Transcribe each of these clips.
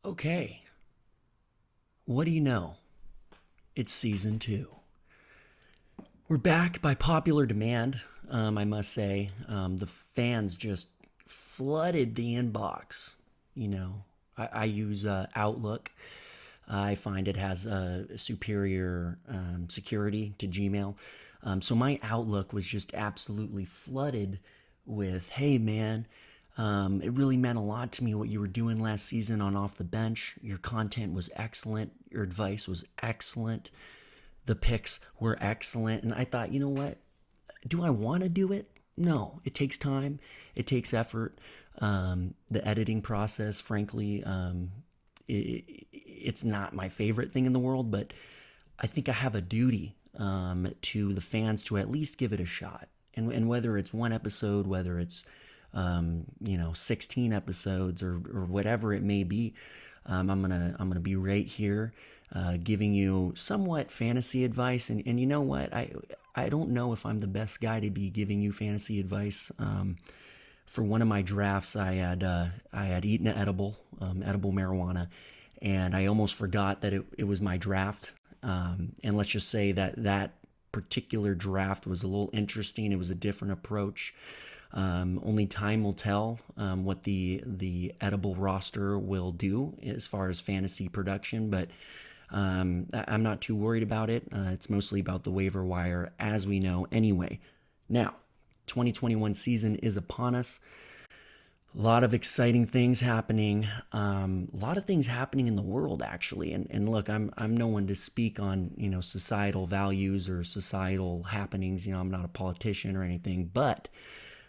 Okay, what do you know? It's season two. We're back by popular demand, I must say. The fans just flooded the inbox. You know, I use Outlook. I find it has a superior security to Gmail. So my Outlook was just absolutely flooded with, hey man, it really meant a lot to me what you were doing last season on Off the Bench. Your content was excellent. Your advice was excellent. The picks were excellent. And I thought, you know what? Do I want to do it? No, it takes time, it takes effort. The editing process, frankly, it's not my favorite thing in the world, but I think I have a duty to the fans to at least give it a shot. And whether it's one episode, whether it's 16 episodes or whatever it may be, I'm gonna be right here, giving you somewhat fantasy advice. And you know what? I don't know if I'm the best guy to be giving you fantasy advice. For one of my drafts, I had eaten an edible marijuana, and I almost forgot that it was my draft. And let's just say that particular draft was a little interesting. It was a different approach. Only time will tell what the edible roster will do as far as fantasy production, but I'm not too worried about it. It's mostly about the waiver wire, as we know anyway. Now, 2021 season is upon us. A lot of exciting things happening. A lot of things happening in the world, actually. And look, I'm no one to speak on societal values or societal happenings. I'm not a politician or anything, but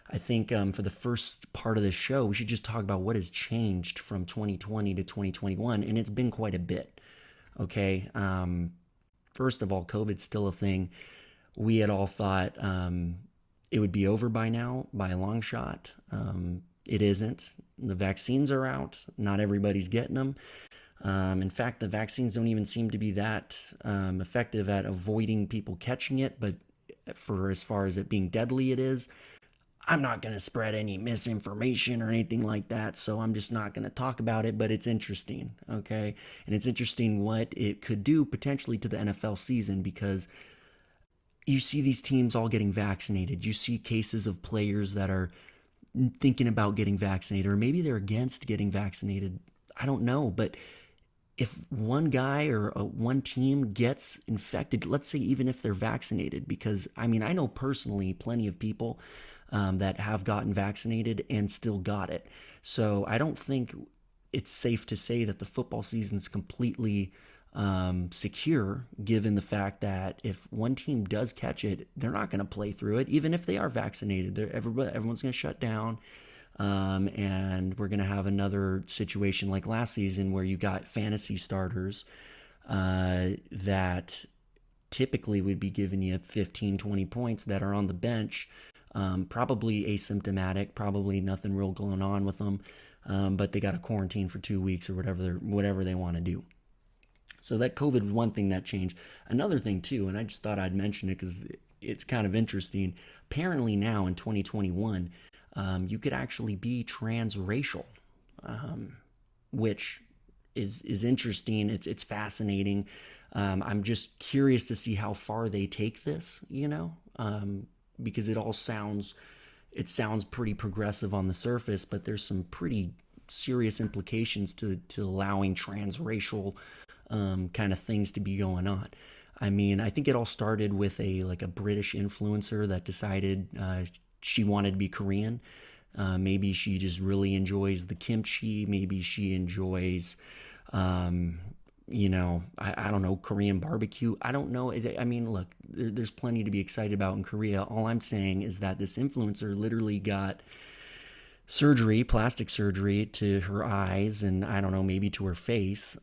I think for the first part of the show, we should just talk about what has changed from 2020 to 2021, and it's been quite a bit. Okay, first of all, COVID's still a thing. We had all thought it would be over by now, by a long shot. It isn't. The vaccines are out. Not everybody's getting them. In fact, the vaccines don't even seem to be that effective at avoiding people catching it. But for as far as it being deadly, it is. I'm not going to spread any misinformation or anything like that, so I'm just not going to talk about it, but it's interesting, okay? And it's interesting what it could do potentially to the NFL season, because you see these teams all getting vaccinated. You see cases of players that are thinking about getting vaccinated, or maybe they're against getting vaccinated. I don't know, but if one guy or one team gets infected, let's say even if they're vaccinated, because I know personally plenty of people that have gotten vaccinated and still got it. So I don't think it's safe to say that the football season's completely secure, given the fact that if one team does catch it, they're not going to play through it, even if they are vaccinated. Everyone's going to shut down. And we're going to have another situation like last season where you got fantasy starters that typically would be giving you 15, 20 points that are on the bench, probably asymptomatic, probably nothing real going on with them, but they got to quarantine for 2 weeks or whatever they want to do. So that COVID was one thing that changed. Another thing too, and I just thought I'd mention it because it's kind of interesting. Apparently now in 2021, you could actually be transracial, which is interesting. It's fascinating. I'm just curious to see how far they take this, because it sounds pretty progressive on the surface, but there's some pretty serious implications to allowing transracial kind of things to be going on. I think it all started with a British influencer that decided she wanted to be Korean. Maybe she just really enjoys the kimchi. Maybe she enjoys, I don't know, Korean barbecue. I don't know. Look, there's plenty to be excited about in Korea. All I'm saying is that this influencer literally got plastic surgery to her eyes, and I don't know, maybe to her face.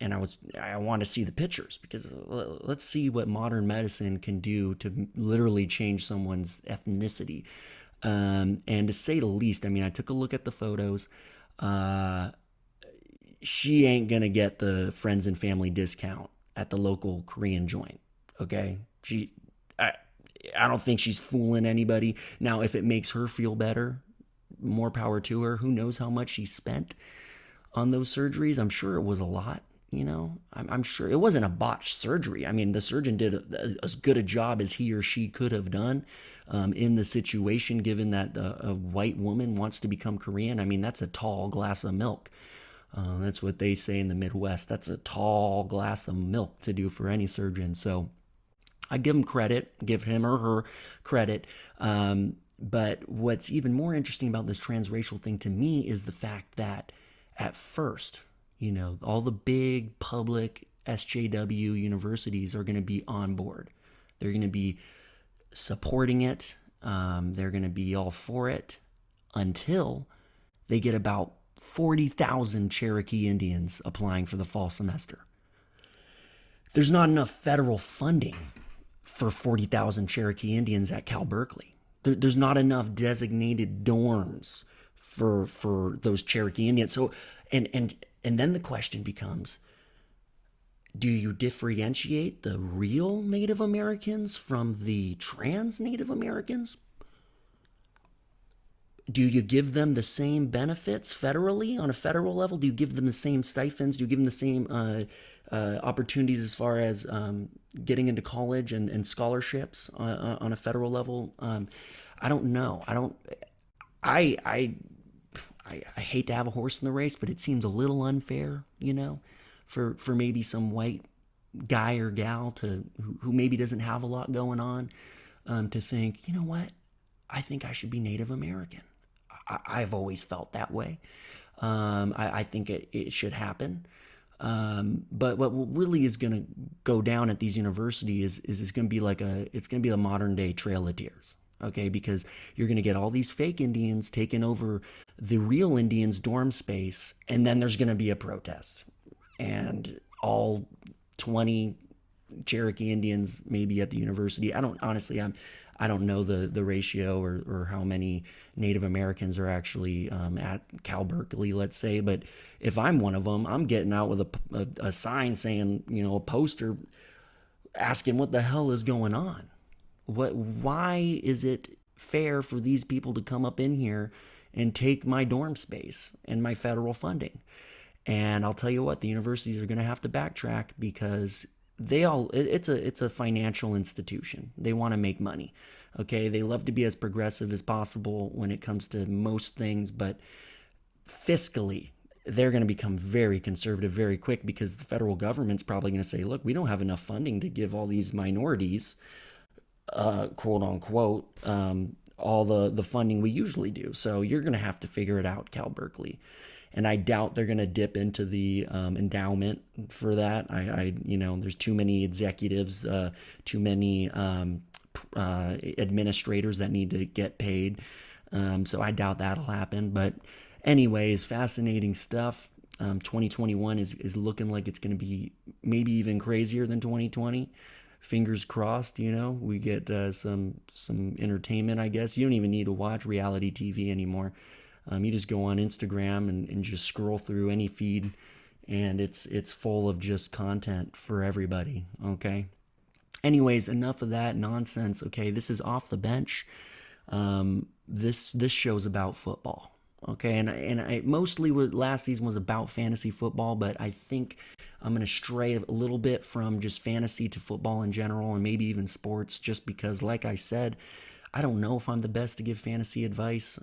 And I want to see the pictures, because let's see what modern medicine can do to literally change someone's ethnicity. And to say the least, I took a look at the photos. She ain't gonna get the friends and family discount at the local Korean joint. Okay, I don't think she's fooling anybody. Now, if it makes her feel better, more power to her. Who knows how much she spent on those surgeries. I'm sure it was a lot. I'm sure it wasn't a botched surgery. I mean, the surgeon did as good a job as he or she could have done in the situation, given that a white woman wants to become Korean. I mean, that's a tall glass of milk. That's what they say in the Midwest. That's a tall glass of milk to do for any surgeon. So I give him credit, give him or her credit. But what's even more interesting about this transracial thing to me is the fact that at first, all the big public SJW universities are going to be on board. They're going to be supporting it. They're going to be all for it until they get about 40,000 Cherokee Indians applying for the fall semester. There's not enough federal funding for 40,000 Cherokee Indians at Cal Berkeley. There's not enough designated dorms for those Cherokee Indians. So, and then the question becomes, do you differentiate the real Native Americans from the trans Native Americans? Do you give them the same benefits federally on a federal level? Do you give them the same stipends? Do you give them the same opportunities as far as getting into college and scholarships on a federal level? I don't know. I hate to have a horse in the race, but it seems a little unfair, for maybe some white guy or gal who maybe doesn't have a lot going on, to think, you know what, I think I should be Native American. I've always felt that way. I think it should happen. But what really is going to go down at these universities is it's going to be a modern day Trail of Tears. Okay, because you're going to get all these fake Indians taking over the real Indians' dorm space, and then there's going to be a protest, and all 20 Cherokee Indians maybe at the university. I don't know the ratio or how many Native Americans are actually at Cal Berkeley, let's say. But if I'm one of them, I'm getting out with a sign saying, a poster asking what the hell is going on. Why is it fair for these people to come up in here and take my dorm space and my federal funding? And I'll tell you what, the universities are going to have to backtrack because it's a financial institution. They want to make money. Okay, they love to be as progressive as possible when it comes to most things, but fiscally, they're going to become very conservative very quick because the federal government's probably going to say, look, we don't have enough funding to give all these minorities, quote unquote, all the funding we usually do. So you're going to have to figure it out, Cal Berkeley. And I doubt they're going to dip into the endowment for that. There's too many executives, too many administrators that need to get paid. So I doubt that'll happen. But anyways, fascinating stuff. 2021 is looking like it's going to be maybe even crazier than 2020. Fingers crossed, we get some entertainment, I guess. You don't even need to watch reality TV anymore. You just go on Instagram and just scroll through any feed, and it's full of just content for everybody, okay? Anyways, enough of that nonsense, okay? This is Off the Bench. This show's about football, okay? And I mostly last season was about fantasy football, but I think I'm going to stray a little bit from just fantasy to football in general and maybe even sports, just because, like I said, I don't know if I'm the best to give fantasy advice.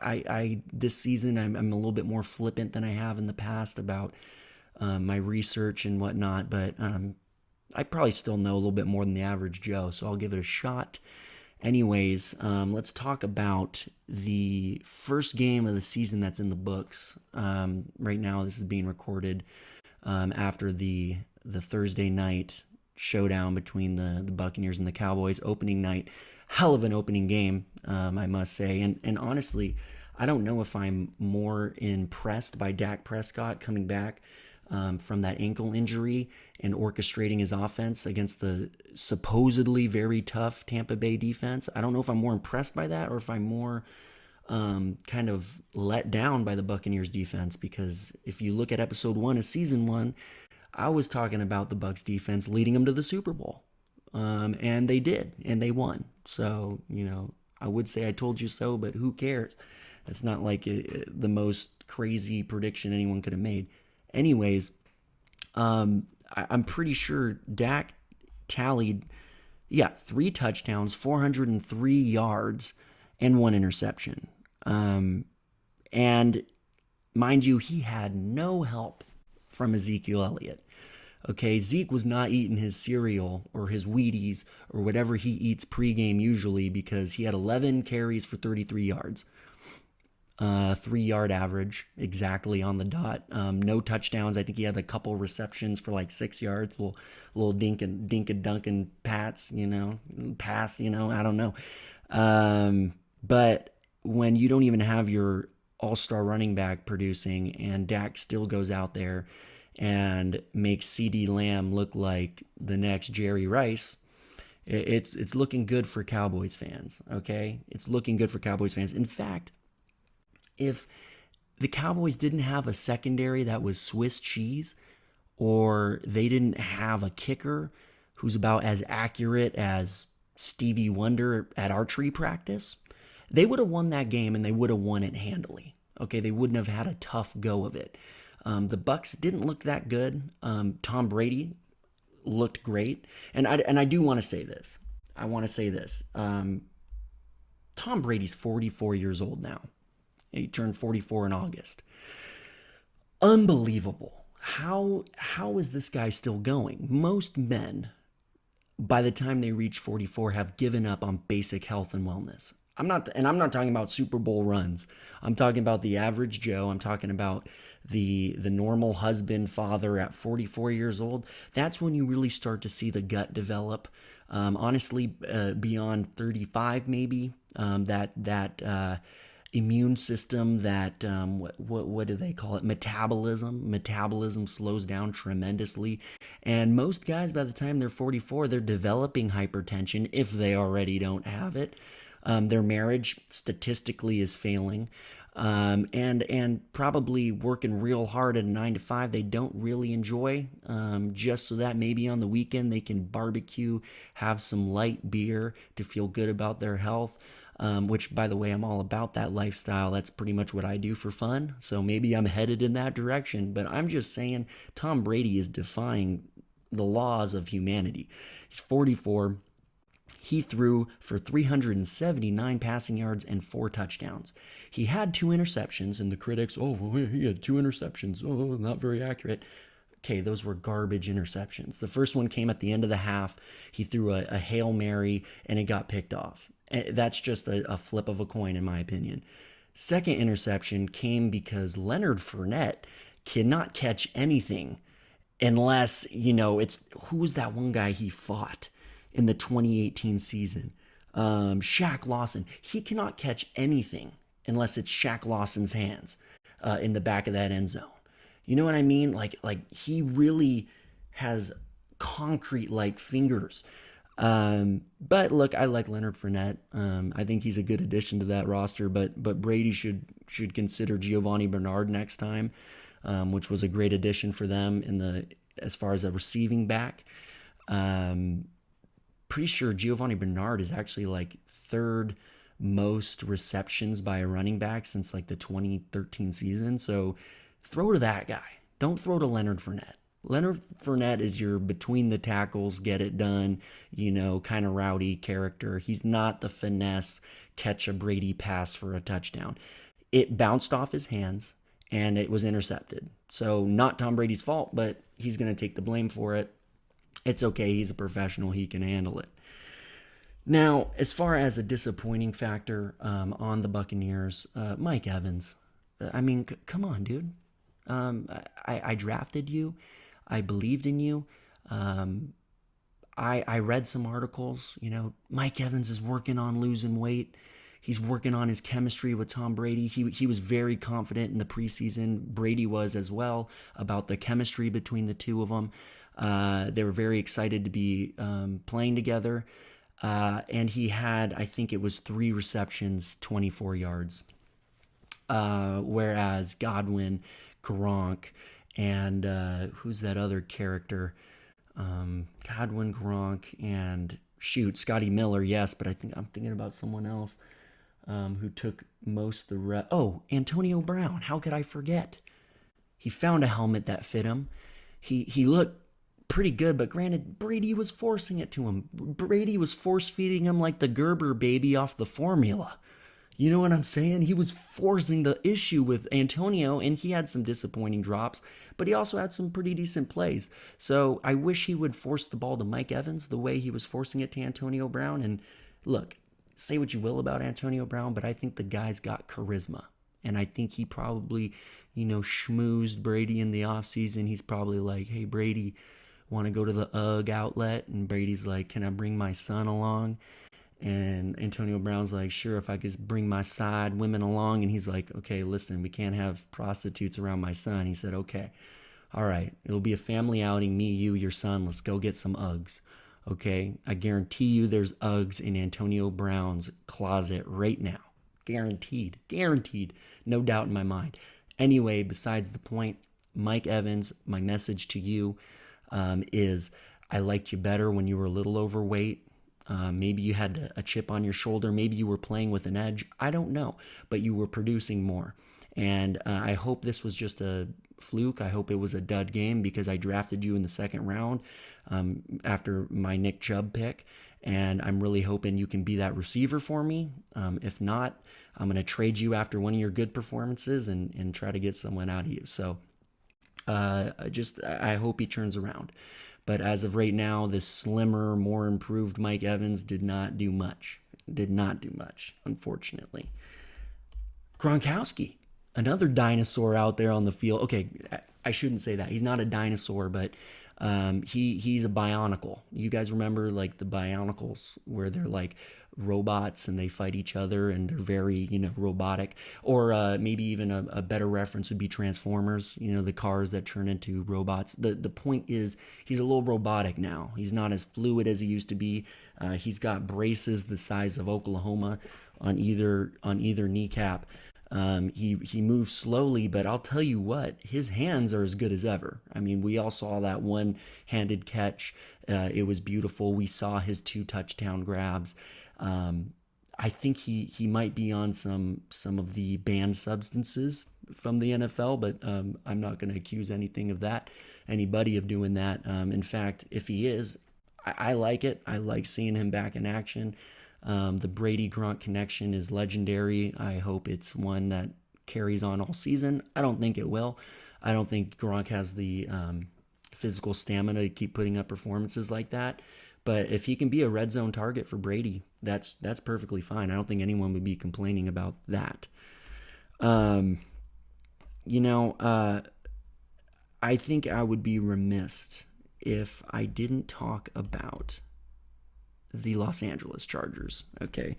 I this season I'm a little bit more flippant than I have in the past about my research and whatnot, but I probably still know a little bit more than the average Joe, so I'll give it a shot. Anyways, let's talk about the first game of the season that's in the books. Right now, this is being recorded after the Thursday night showdown between the Buccaneers and the Cowboys, opening night. Hell of an opening game, I must say. And honestly, I don't know if I'm more impressed by Dak Prescott coming back from that ankle injury and orchestrating his offense against the supposedly very tough Tampa Bay defense. I don't know if I'm more impressed by that or if I'm more kind of let down by the Buccaneers defense, because if you look at episode 1 of season 1, I was talking about the Bucs defense leading them to the Super Bowl. And they did, and they won. So, I would say I told you so, but who cares? It's not like the most crazy prediction anyone could have made. Anyways, I'm pretty sure Dak tallied, 3 touchdowns, 403 yards, and 1 interception. And mind you, he had no help from Ezekiel Elliott. Okay, Zeke was not eating his cereal or his Wheaties or whatever he eats pregame usually, because he had 11 carries for 33 yards. 3-yard average exactly on the dot. No touchdowns. I think he had a couple receptions for like 6 yards. Little dink and dunk and pass. I don't know. But when you don't even have your all-star running back producing, and Dak still goes out there and makes CeeDee Lamb look like the next Jerry Rice, it's looking good for Cowboys fans. Okay, it's looking good for Cowboys fans. In fact, if the Cowboys didn't have a secondary that was Swiss cheese, or they didn't have a kicker who's about as accurate as Stevie Wonder at archery practice, they would have won that game, and they would have won it handily. Okay, they wouldn't have had a tough go of it. The Bucs didn't look that good. Tom Brady looked great, and I do want to say this. Tom Brady's 44 years old now. He turned 44 in August. Unbelievable. How is this guy still going? Most men, by the time they reach 44, have given up on basic health and wellness. I'm not talking about Super Bowl runs. I'm talking about the average Joe. I'm talking about the normal husband, father at 44 years old. That's when you really start to see the gut develop. Honestly, beyond 35, maybe that immune system, that what do they call it? Metabolism slows down tremendously, and most guys, by the time they're 44, they're developing hypertension if they already don't have it. Their marriage statistically is failing, and probably working real hard at a 9 to 5 they don't really enjoy, just so that maybe on the weekend they can barbecue, have some light beer to feel good about their health. Which, by the way, I'm all about that lifestyle. That's pretty much what I do for fun. So maybe I'm headed in that direction. But I'm just saying, Tom Brady is defying the laws of humanity. He's 44. He threw for 379 passing yards and 4 touchdowns. He had 2 interceptions, and the critics, he had 2 interceptions. Oh, not very accurate. Okay, those were garbage interceptions. The first one came at the end of the half. He threw a Hail Mary, and it got picked off. That's just a flip of a coin, in my opinion. Second interception came because Leonard Fournette cannot catch anything unless, it's who's that one guy he fought in the 2018 season? Shaq Lawson. He cannot catch anything unless it's Shaq Lawson's hands in the back of that end zone. You know what I mean? Like he really has concrete-like fingers. But look, I like Leonard Fournette. I think he's a good addition to that roster, but Brady should consider Giovanni Bernard next time, which was a great addition for them as far as a receiving back. Pretty sure Giovanni Bernard is actually like 3rd most receptions by a running back since like the 2013 season. So throw to that guy. Don't throw to Leonard Fournette. Leonard Fournette is your between the tackles, get it done, kind of rowdy character. He's not the finesse, catch a Brady pass for a touchdown. It bounced off his hands, and it was intercepted. So not Tom Brady's fault, but he's going to take the blame for it. It's okay. He's a professional. He can handle it. Now, as far as a disappointing factor on the Buccaneers, Mike Evans. I mean, come on, dude. I drafted you. I believed in you. I read some articles. Mike Evans is working on losing weight. He's working on his chemistry with Tom Brady. He was very confident in the preseason. Brady was as well about the chemistry between the two of them. They were very excited to be playing together. And he had, I think it was 3 receptions, 24 yards. Whereas Godwin, Gronk, and who's that other character? Godwin, Gronk, and Scotty Miller, yes, but I'm thinking about someone else. who took most of the rep. Oh, Antonio Brown. How could I forget? He found a helmet that fit him. He looked pretty good, but granted, Brady was forcing it to him. Brady was force feeding him like the Gerber baby off the formula. You know what I'm saying? He was forcing the issue with Antonio, and he had some disappointing drops, but he also had some pretty decent plays. So I wish he would force the ball to Mike Evans the way he was forcing it to Antonio Brown. And look, say what you will about Antonio Brown, but I think the guy's got charisma. And I think he probably, schmoozed Brady in the offseason. He's probably like, hey, Brady, want to go to the UGG outlet? And Brady's like, can I bring my son along? And Antonio Brown's like, sure, if I could bring my side women along. And he's like, okay, listen, we can't have prostitutes around my son. He said, okay, all right, it'll be a family outing, me, you, your son. Let's go get some Uggs. Okay, I guarantee you there's Uggs in Antonio Brown's closet right now. Guaranteed. No doubt in my mind. Anyway, besides the point, Mike Evans, my message to you is I liked you better when you were a little overweight. Maybe you had a chip on your shoulder. Maybe you were playing with an edge. I don't know, but you were producing more. And I hope this was just a fluke. I hope it was a dud game because I drafted you in the second round after my Nick Chubb pick. And I'm really hoping you can be that receiver for me. If not, I'm going to trade you after one of your good performances and try to get someone out of you. So I hope he turns around. But as of right now, this slimmer, more improved Mike Evans did not do much, unfortunately. Gronkowski, another dinosaur out there on the field. Okay, I shouldn't say that. He's not a dinosaur, but he's a bionicle. You guys remember like the Bionicles where they're like robots and they fight each other and they're very, robotic. Or maybe even a better reference would be Transformers, the cars that turn into robots. The point is he's a little robotic now. He's not as fluid as he used to be. He's got braces the size of Oklahoma on either kneecap. He moves slowly, but I'll tell you what, his hands are as good as ever. I mean, we all saw that one-handed catch. It was beautiful. We saw his 2 touchdown grabs. I think he might be on some of the banned substances from the NFL, but I'm not going to accuse anybody of doing that. In fact, if he is, I like it. I like seeing him back in action. The Brady Gronk connection is legendary. I hope it's one that carries on all season. I don't think it will. I don't think Gronk has the physical stamina to keep putting up performances like that. But if he can be a red zone target for Brady, that's perfectly fine. I don't think anyone would be complaining about that. I think I would be remiss if I didn't talk about the Los Angeles Chargers. Okay.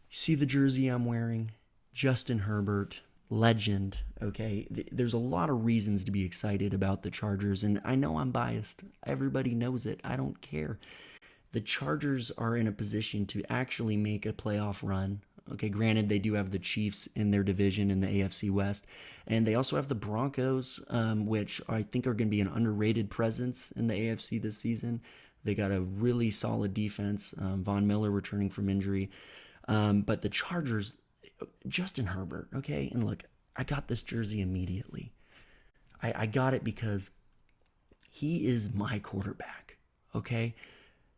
You see the jersey I'm wearing? Justin Herbert, legend. Okay. There's a lot of reasons to be excited about the Chargers, and I know I'm biased. Everybody knows it. I don't care. The Chargers are in a position to actually make a playoff run. Okay, granted, they do have the Chiefs in their division in the AFC West, and they also have the Broncos, which I think are going to be an underrated presence in the AFC this season. They got a really solid defense. Von Miller returning from injury. But the Chargers, Justin Herbert, okay? And look, I got this jersey immediately. I got it because he is my quarterback, okay?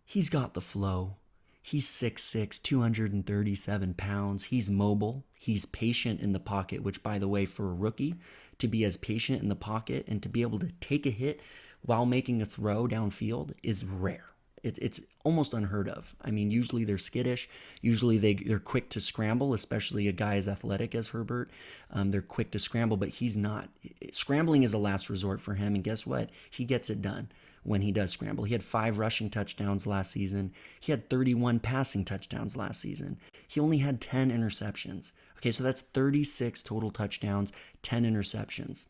He's got the flow. He's 6'6", 237 pounds. He's mobile. He's patient in the pocket, which, by the way, for a rookie, to be as patient in the pocket and to be able to take a hit while making a throw downfield is rare. It's almost unheard of. I mean, usually they're skittish. Usually they're quick to scramble, especially a guy as athletic as Herbert. They're quick to scramble, but he's not. Scrambling is a last resort for him, and guess what? He gets it done when he does scramble. He had 5 rushing touchdowns last season. He had 31 passing touchdowns last season. He only had 10 interceptions. Okay, so that's 36 total touchdowns, 10 interceptions.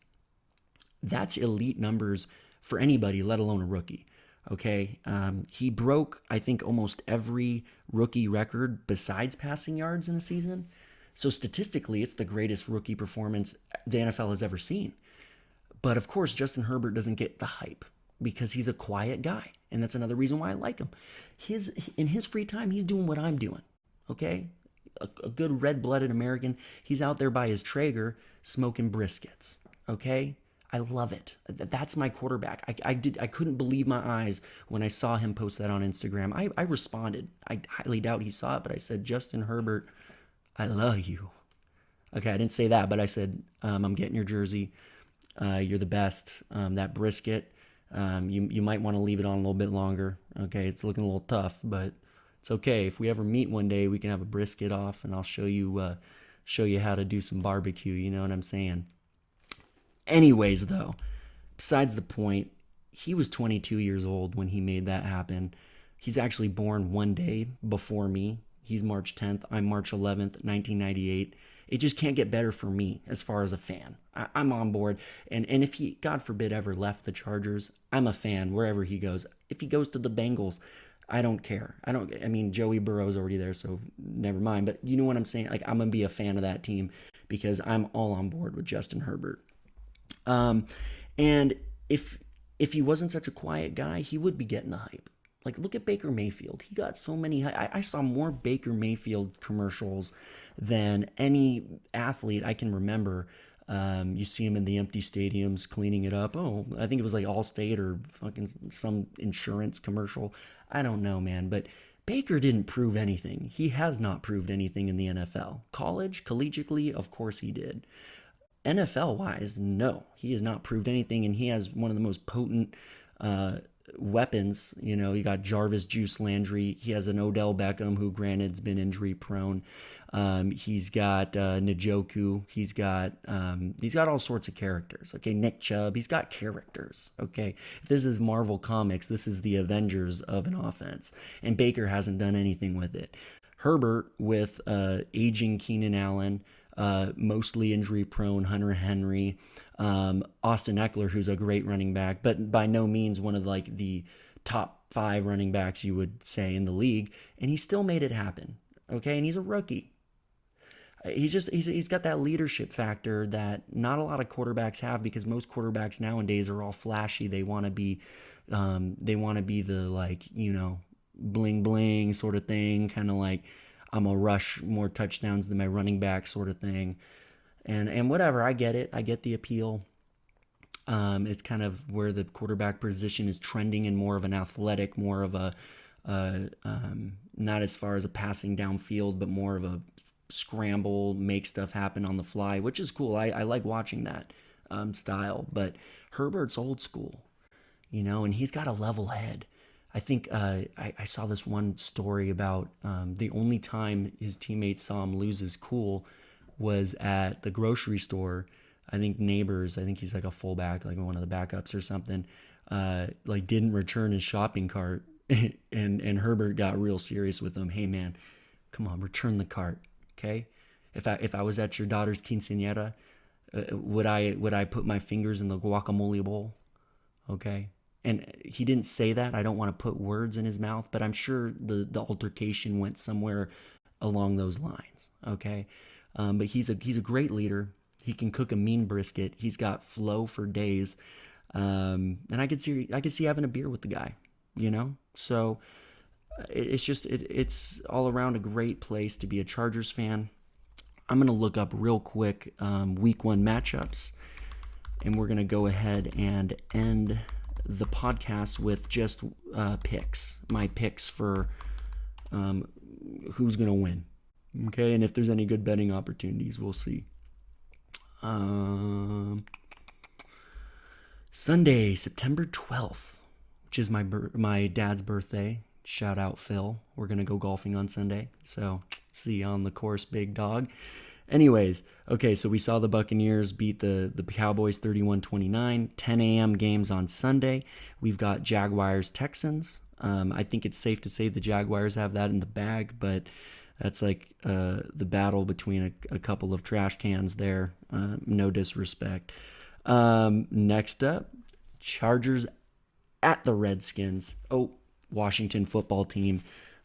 That's elite numbers for anybody, let alone a rookie. Okay, he broke, I think, almost every rookie record besides passing yards in a season. So statistically, it's the greatest rookie performance the NFL has ever seen. But of course, Justin Herbert doesn't get the hype because he's a quiet guy. And that's another reason why I like him. In his free time, he's doing what I'm doing. Okay? a good red-blooded American. He's out there by his Traeger smoking briskets. Okay, I love it. That's my quarterback. I couldn't believe my eyes when I saw him post that on Instagram. I responded. I highly doubt he saw it, but I said, Justin Herbert, I love you. Okay, I didn't say that, but I said, I'm getting your jersey. You're the best. That brisket, you might want to leave it on a little bit longer. Okay, it's looking a little tough, but it's okay. If we ever meet one day, we can have a brisket off, and I'll show you how to do some barbecue. You know what I'm saying? Anyways, though, besides the point, he was 22 years old when he made that happen. He's actually born one day before me. He's March 10th. I'm March 11th, 1998. It just can't get better for me as far as a fan. I'm on board. And if he, God forbid, ever left the Chargers, I'm a fan wherever he goes. If he goes to the Bengals, I don't care. I mean, Joey Burrow's already there, so never mind. But you know what I'm saying? Like, I'm going to be a fan of that team because I'm all on board with Justin Herbert. And if he wasn't such a quiet guy, he would be getting the hype. Like, look at Baker Mayfield. He got so many. I saw more Baker Mayfield commercials than any athlete I can remember. You see him in the empty stadiums cleaning it up. Oh, I think it was like Allstate or fucking some insurance commercial. I don't know, man. But Baker didn't prove anything. He has not proved anything in the NFL. College, collegiately, of course he did. NFL-wise, no. He has not proved anything, and he has one of the most potent weapons. You know, you got Jarvis Juice Landry. He has an Odell Beckham, who granted has been injury prone. He's got Njoku. He's got all sorts of characters. Okay, Nick Chubb. He's got characters. Okay, if this is Marvel Comics, this is the Avengers of an offense, and Baker hasn't done anything with it. Herbert with aging Keenan Allen. Mostly injury prone Hunter Henry, Austin Eckler, who's a great running back, but by no means one of like the top 5 running backs you would say in the league. And he still made it happen. Okay. And he's a rookie. He's got that leadership factor that not a lot of quarterbacks have, because most quarterbacks nowadays are all flashy. They want to be the, like, you know, bling bling sort of thing. Kind of like, I'm going to rush more touchdowns than my running back sort of thing. And whatever, I get it. I get the appeal. It's kind of where the quarterback position is trending in more of an athletic, more of a, not as far as a passing downfield, but more of a scramble, make stuff happen on the fly, which is cool. I like watching that style. But Herbert's old school, you know, and he's got a level head. I think I saw this one story about the only time his teammates saw him lose his cool was at the grocery store. I think Neighbors, I think he's like a fullback, like one of the backups or something, like didn't return his shopping cart. and Herbert got real serious with him. Hey, man, come on, return the cart, okay? If I was at your daughter's quinceañera, would I put my fingers in the guacamole bowl, okay? And he didn't say that. I don't want to put words in his mouth, but I'm sure the altercation went somewhere along those lines. Okay, but he's a great leader. He can cook a mean brisket. He's got flow for days, and I could see having a beer with the guy. You know, so it's all around a great place to be a Chargers fan. I'm gonna look up real quick Week 1 matchups, and we're gonna go ahead and end the podcast with just my picks for who's going to win. Okay, and if there's any good betting opportunities, we'll see. Sunday, September 12th, which is my dad's birthday. Shout out, Phil. We're going to go golfing on Sunday, so see you on the course, big dog. Anyways, okay, so we saw the Buccaneers beat the Cowboys 31-29, 10 a.m. games on Sunday. We've got Jaguars-Texans. I think it's safe to say the Jaguars have that in the bag, but that's like the battle between a couple of trash cans there. No disrespect. Next up, Chargers at the Redskins. Oh, Washington football team.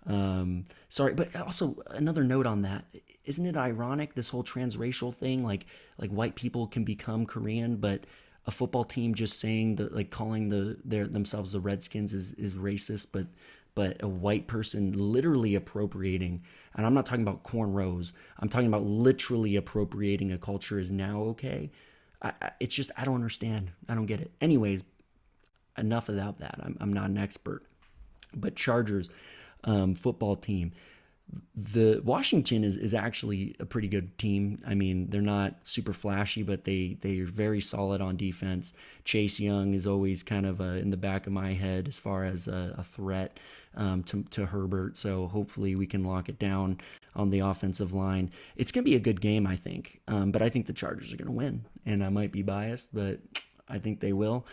Sorry, but also another note on that. Isn't it ironic, this whole transracial thing? Like white people can become Korean, but a football team just saying calling themselves the Redskins is racist. But but a white person literally appropriating, and I'm not talking about cornrows, I'm talking about literally appropriating a culture is now okay. It's just, I don't understand. I don't get it. Anyways, enough about that. I'm not an expert. But Chargers football team. The Washington is actually a pretty good team. I mean, they're not super flashy, but they're very solid on defense. Chase Young is always kind of in the back of my head as far as a threat to Herbert. So hopefully we can lock it down on the offensive line. It's going to be a good game, I think. But I think the Chargers are going to win. And I might be biased, but I think they will.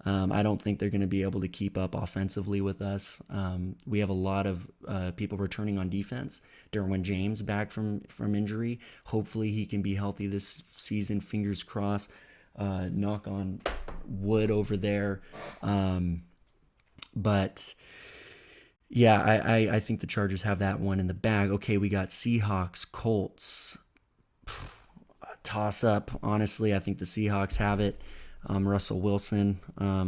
I don't think they're going to be able to keep up offensively with us. We have a lot of people returning on defense. Derwin James back from injury. Hopefully he can be healthy this season. Fingers crossed. Knock on wood over there. But yeah, I think the Chargers have that one in the bag. Okay, we got Seahawks, Colts. Toss up. Honestly, I think the Seahawks have it. Russell Wilson,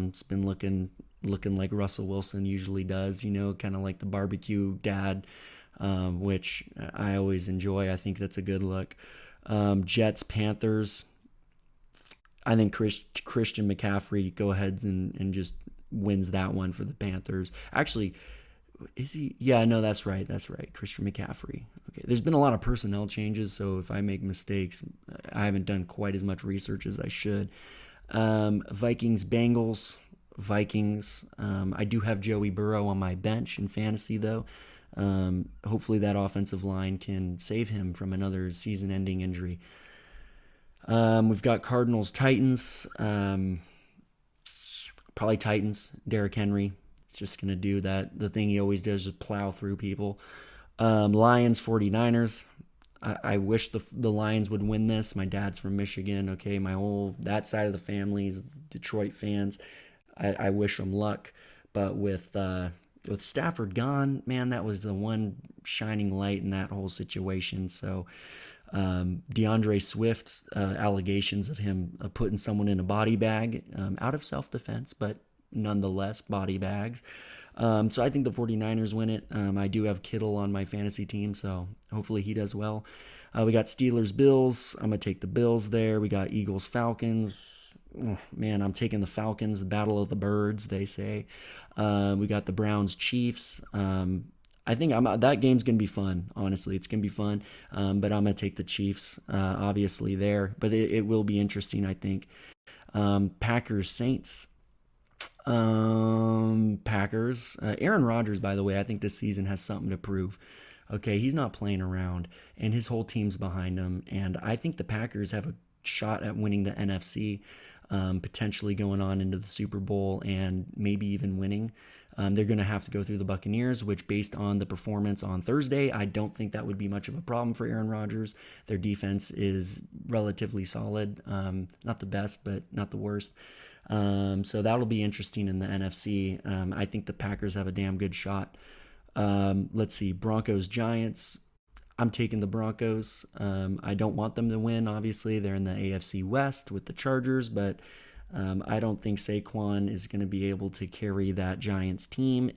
it's been looking like Russell Wilson usually does, kind of like the barbecue dad, which I always enjoy. I think that's a good look. Jets, Panthers. I think Christian McCaffrey go ahead and just wins that one for the Panthers. Actually, is he? Yeah, no, that's right. Christian McCaffrey. Okay, there's been a lot of personnel changes, so if I make mistakes, I haven't done quite as much research as I should. Vikings, Bengals, Vikings. I do have Joey Burrow on my bench in fantasy, though. Hopefully that offensive line can save him from another season-ending injury. We've got Cardinals, Titans. Probably Titans. Derrick Henry. It's just going to do that. The thing he always does is plow through people. Lions, 49ers. I wish the Lions would win this. My dad's from Michigan. Okay, that side of the family is Detroit fans. I wish them luck, but with Stafford gone, man, that was the one shining light in that whole situation. So DeAndre Swift allegations of him putting someone in a body bag out of self-defense, but nonetheless body bags. So I think the 49ers win it. I do have Kittle on my fantasy team, so hopefully he does well. We got Steelers, Bills. I'm going to take the Bills there. We got Eagles, Falcons. Oh, man, I'm taking the Falcons, the Battle of the Birds, they say. We got the Browns, Chiefs. I think that game's going to be fun, honestly. It's going to be fun, but I'm going to take the Chiefs, obviously, there. But it will be interesting, I think. Packers, Saints. Packers. Aaron Rodgers, by the way, I think this season has something to prove. Okay, he's not playing around, and his whole team's behind him. And I think the Packers have a shot at winning the NFC, potentially going on into the Super Bowl and maybe even winning. They're going to have to go through the Buccaneers, which based on the performance on Thursday, I don't think that would be much of a problem for Aaron Rodgers. Their defense is relatively solid. Not the best, but not the worst. So that'll be interesting in the NFC. I think the Packers have a damn good shot. Let's see, Broncos, Giants. I'm taking the Broncos. I don't want them to win, obviously. They're in the AFC West with the Chargers, but I don't think Saquon is going to be able to carry that Giants team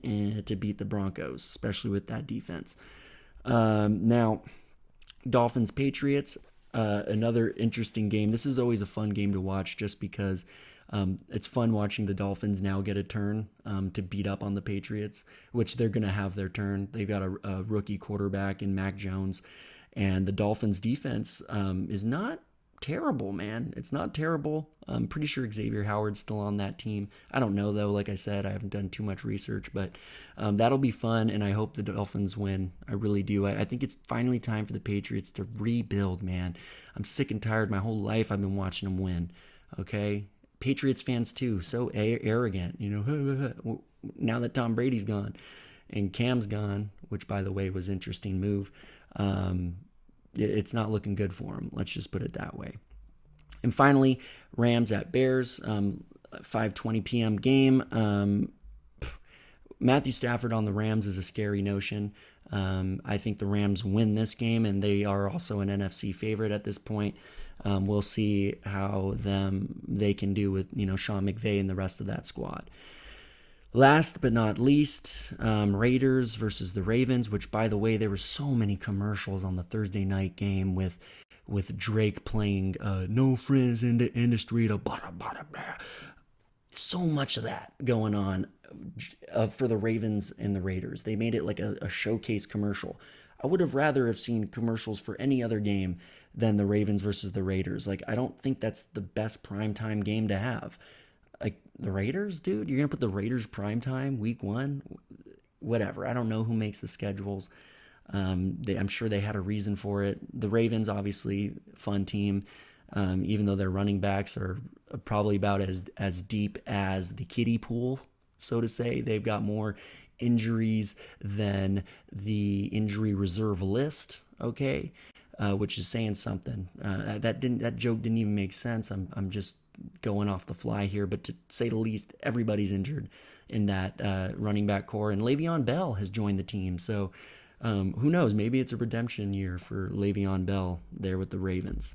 to beat the Broncos, especially with that defense. Now, Dolphins, Patriots, another interesting game. This is always a fun game to watch just because it's fun watching the Dolphins now get a turn to beat up on the Patriots, which they're going to have their turn. They've got a rookie quarterback in Mac Jones, and the Dolphins defense is not terrible, man. It's not terrible. I'm pretty sure Xavier Howard's still on that team. I don't know, though. Like I said, I haven't done too much research, but that'll be fun, and I hope the Dolphins win. I really do. I think it's finally time for the Patriots to rebuild, man. I'm sick and tired. My whole life I've been watching them win, okay? Patriots fans too, so arrogant, now that Tom Brady's gone and Cam's gone, which by the way was an interesting move, it's not looking good for him. Let's just put it that way. And finally, Rams at Bears, 5:20 p.m. game. Matthew Stafford on the Rams is a scary notion. I think the Rams win this game, and they are also an NFC favorite at this point. We'll see how they can do with Sean McVay and the rest of that squad. Last but not least, Raiders versus the Ravens, which, by the way, there were so many commercials on the Thursday night game with Drake playing "No Friends in the Street," bada bada blah. So much of that going on for the Ravens and the Raiders. They made it like a showcase commercial. I would have rather have seen commercials for any other game than the Ravens versus the Raiders. Like, I don't think that's the best primetime game to have. Like, the Raiders, dude, you're gonna put the Raiders primetime week one, whatever. I don't know who makes the schedules. I'm sure they had a reason for it. The Ravens, obviously, fun team. Even though their running backs are probably about as deep as the kiddie pool, so to say. They've got more injuries than the injury reserve list. Okay, which is saying something. That joke didn't even make sense. I'm just going off the fly here, but to say the least, everybody's injured in that running back core, and Le'Veon Bell has joined the team. So who knows? Maybe it's a redemption year for Le'Veon Bell there with the Ravens.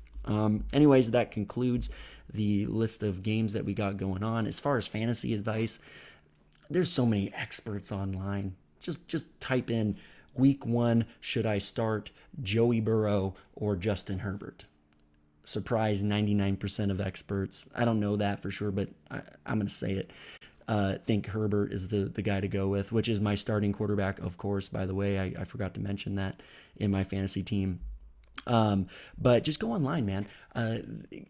Anyways, that concludes the list of games that we got going on. As far as fantasy advice, there's so many experts online. Just type in week one, should I start Joey Burrow or Justin Herbert? Surprise, 99% of experts. I don't know that for sure, but I'm going to say it. Think Herbert is the guy to go with, which is my starting quarterback, of course, by the way. I forgot to mention that in my fantasy team. But just go online, man.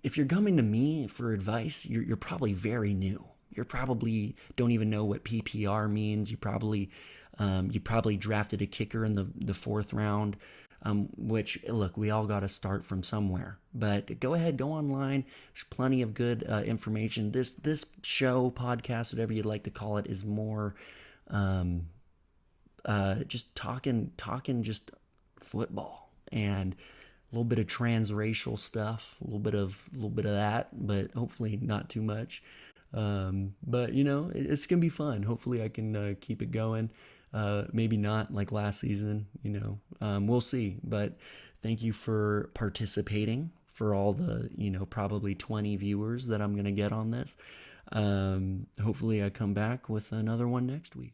If you're coming to me for advice, you're probably very new. You probably don't even know what PPR means. You probably drafted a kicker in the fourth round. Which, look, we all got to start from somewhere. But go ahead, go online. There's plenty of good information. This show, podcast, whatever you'd like to call it, is more just talking just football and a little bit of transracial stuff, a little bit of that, but hopefully not too much. But it's gonna be fun. Hopefully I can keep it going. Maybe not like last season, we'll see. But thank you for participating, for all the, probably 20 viewers that I'm going to get on this. Hopefully I come back with another one next week.